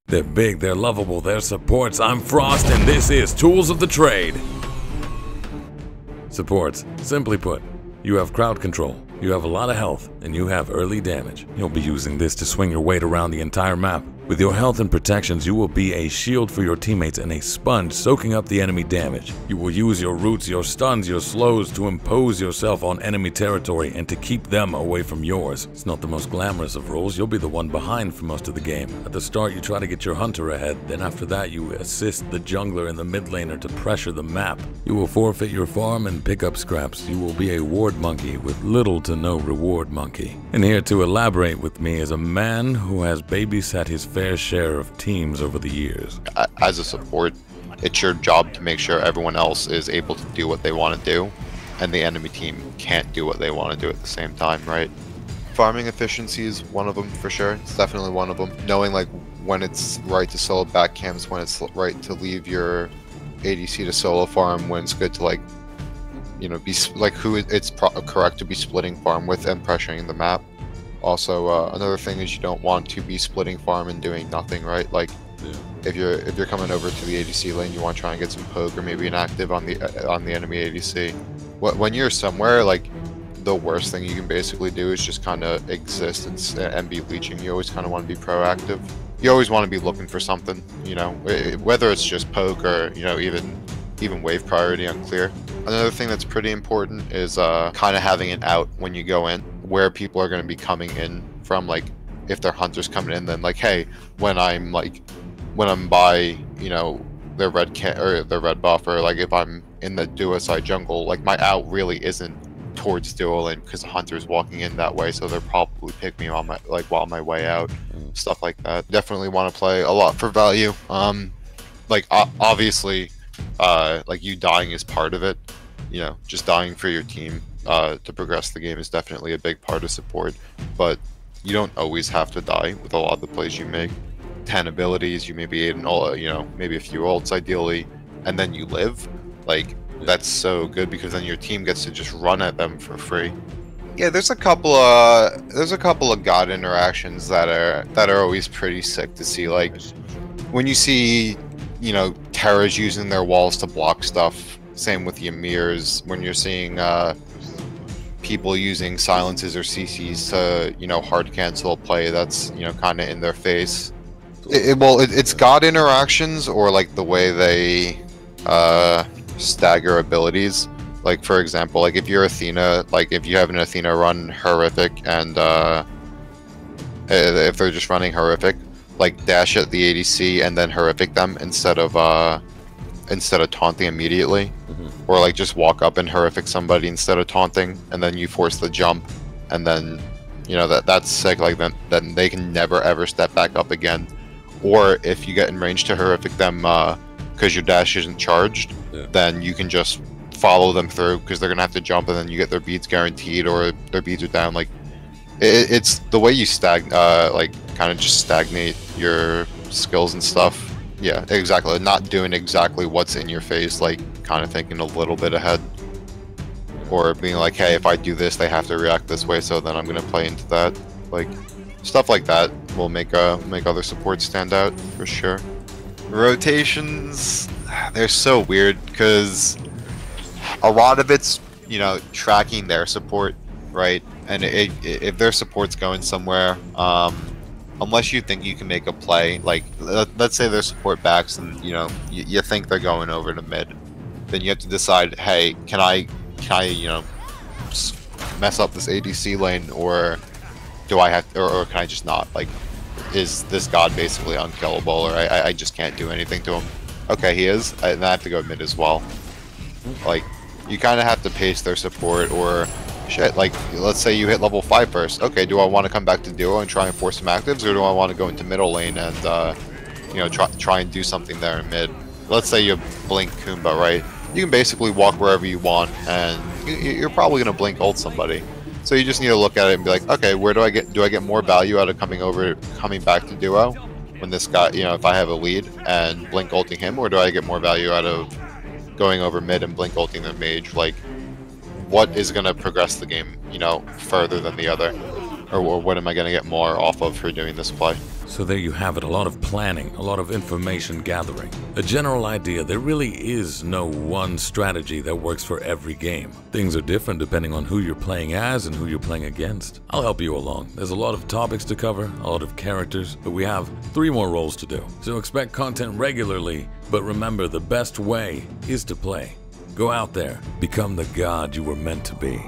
They're big, they're lovable, they're supports. I'm Frost, and this is Tools of the Trade. Supports. Simply put, you have crowd control, you have a lot of health, and you have early damage. You'll be using this to swing your weight around the entire map. With your health and protections, you will be a shield for your teammates and a sponge soaking up the enemy damage. You will use your roots, your stuns, your slows to impose yourself on enemy territory and to keep them away from yours. It's not the most glamorous of roles, you'll be the one behind for most of the game. At the start, you try to get your hunter ahead, then after that you assist the jungler and the mid laner to pressure the map. You will forfeit your farm and pick up scraps. You will be a ward monkey with little to no reward monkey. And here to elaborate with me is a man who has babysat his fair share of teams over the years. As a support, it's your job to make sure everyone else is able to do what they want to do, and the enemy team can't do what they want to do at the same time, right? Farming efficiency is one of them for sure. It's definitely one of them. Knowing like when it's right to solo back camps, when it's right to leave your ADC to solo farm, when it's good to like, you know, be like who it's correct to be splitting farm with and pressuring the map. Also, another thing is you don't want to be splitting farm and doing nothing, right? Like, if you're coming over to the ADC lane, you want to try and get some poke or maybe an active on the enemy ADC. When you're somewhere, like, the worst thing you can basically do is just kind of exist and be leeching. You always kind of want to be proactive. You always want to be looking for something, you know, whether it's just poke or, you know, even wave priority unclear. Another thing that's pretty important is kind of having an out when you go in, where people are going to be coming in from. Like if their hunters coming in, then like, hey, when I'm by, you know, their red buff, or like if I'm in the duo side jungle, like my out really isn't towards duo lane because the hunter's walking in that way, so they'll probably pick me on my while my way out, stuff like that. Definitely want to play a lot for value. Like obviously, like you dying is part of it. You know, just dying for your team to progress the game is definitely a big part of support, but you don't always have to die with a lot of the plays you make. 10 abilities, you maybe ate an ult, you know, maybe a few ults ideally, and then you live. Like that's so good because then your team gets to just run at them for free. Yeah, there's a couple of god interactions that are always pretty sick to see. Like when you see, you know, Terras using their walls to block stuff. Same with Ymir's, when you're seeing people using silences or CCs to, you know, hard cancel a play that's, you know, kind of in their face. It's god interactions, or like the way they stagger abilities. Like for example, like if you're Athena, like if you have an Athena run horrific and if they're just running horrific, like dash at the ADC and then horrific them instead of taunting immediately, or like just walk up and horrific somebody instead of taunting, and then you force the jump, and then, you know, that's sick. Like then they can never ever step back up again. Or if you get in range to horrific them because your dash isn't charged, then you can just follow them through because they're gonna have to jump, and then you get their beads guaranteed, or their beads are down. Like it's the way you like kind of just stagnate your skills and stuff. Yeah, exactly. Not doing exactly what's in your face, like kind of thinking a little bit ahead, or being like, hey, if I do this, they have to react this way, so then I'm gonna play into that. Like stuff like that will make other supports stand out for sure. Rotations, they're so weird because a lot of it's, you know, tracking their support, right? And if their support's going somewhere, unless you think you can make a play, like let's say their support backs and, you know, you think they're going over to mid, then you have to decide, hey, can I you know, mess up this ADC lane, or do I have, or can I just not? Like, is this god basically unkillable, or I just can't do anything to him? Okay, he is, and I have to go mid as well. Like, you kind of have to pace their support, or shit, like, let's say you hit level 5 first. Okay, do I want to come back to duo and try and force some actives, or do I want to go into middle lane and, you know, try and do something there in mid? Let's say you blink Kumba, right? You can basically walk wherever you want, and you're probably going to blink ult somebody. So you just need to look at it and be like, okay, where do I get more value out of coming back to duo when this guy, you know, if I have a lead and blink ulting him, or do I get more value out of going over mid and blink ulting the mage? Like, what is going to progress the game, you know, further than the other? Or what am I going to get more off of for doing this play? So there you have it, a lot of planning, a lot of information gathering. A general idea, there really is no one strategy that works for every game. Things are different depending on who you're playing as and who you're playing against. I'll help you along. There's a lot of topics to cover, a lot of characters, but we have 3 more roles to do. So expect content regularly, but remember the best way is to play. Go out there, become the god you were meant to be.